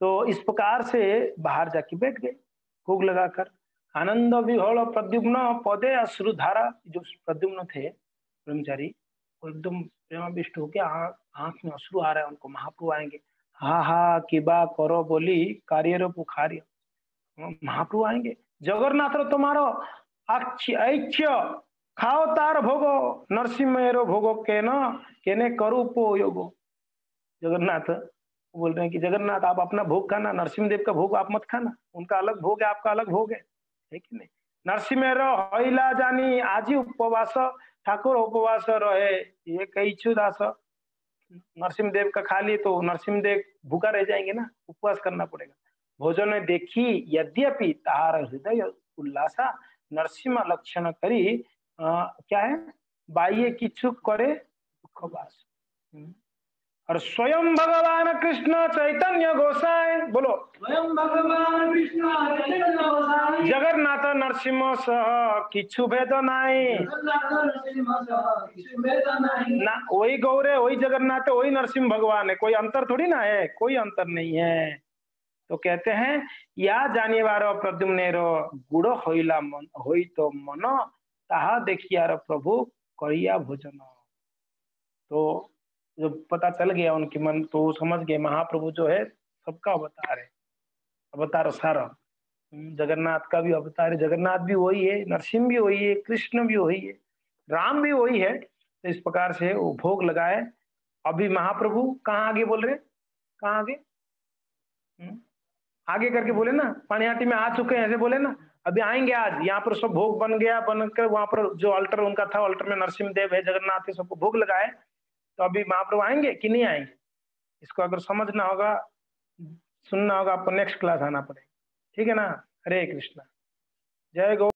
तो इस प्रकार से बाहर जाके बैठ गए भोग लगाकर। आनंद विह्वल प्रद्युम्न पदे अश्रुधारा, जो प्रद्युम्न थे ब्रह्मचारी, वो एकदम प्रेमाविष्ट होके आंख में अश्रु आ रहा है उनको, महाप्रभु आएंगे। हा हा किबा करो बोली कार्य पुखार्य, महाप्रभु आएंगे। जगन्नाथ रो तुम्हारो ऐक्य खाओ तार भोगो, नरसिंह भोगो के न केने करू पो योगो। जगन्नाथ बोल रहे हैं कि जगन्नाथ आप अपना भोग खाना, नरसिंह देव का भोग आप मत खाना, उनका अलग भोग है, आपका अलग भोग है कि नहीं। नरसिंह हईला जानी आजी उपवास, ठाकुर उपवास रहे ये कई दास। नरसिंह देव का खा लिए तो नरसिंह देव भूखा रह जाएंगे ना, उपवास करना पड़ेगा। भोजन में देखी यद्यपि तार हृदय उल्लासा, नरसिंह लक्षण करी क्या है, बाह्य किच्छु करे दुखवास। और स्वयं भगवान कृष्ण चैतन्य गोसाई, बोलो
स्वयं भगवान कृष्ण चैतन्य गोसाई,
जगन्नाथ नरसिंह सह किच्छु भेद नाई।
जगन्नाथ नरसिंह सह किच्छु भेद नाई।
ना वही गौर है, वही जगन्नाथ है, वही नरसिंह भगवान है, कोई अंतर थोड़ी ना है, कोई अंतर नहीं है। तो कहते हैं या जाने वारो प्रद्युम्नेरो गुड़ होइला मन होई तो मन, ताहा देखियार प्रभु करिया भोजन। तो जब पता चल गया उनके मन, तो समझ गए महाप्रभु जो है सबका अवतार है, अवतार सारा। जगन्नाथ का भी अवतार है, जगन्नाथ भी वही है, नरसिंह भी वही है, कृष्ण भी वही है, राम भी वही है। तो इस प्रकार से वो भोग लगाए। अभी महाप्रभु कहाँ आगे बोल रहे, कहाँ आगे, आगे करके बोले ना, पानिहाटी में आ चुके हैं ऐसे बोले ना, अभी आएंगे आज। यहाँ पर सब भोग बन गया, बनकर वहां पर जो अल्टर उनका था, अल्टर में नरसिंह देव है, जगन्नाथ है, सबको भोग लगाए। तो अभी महाप्रभु आएंगे कि नहीं आएंगे, इसको अगर समझना होगा, सुनना होगा, आपको नेक्स्ट क्लास आना पड़ेगा, ठीक है ना। हरे कृष्णा, जय गौ।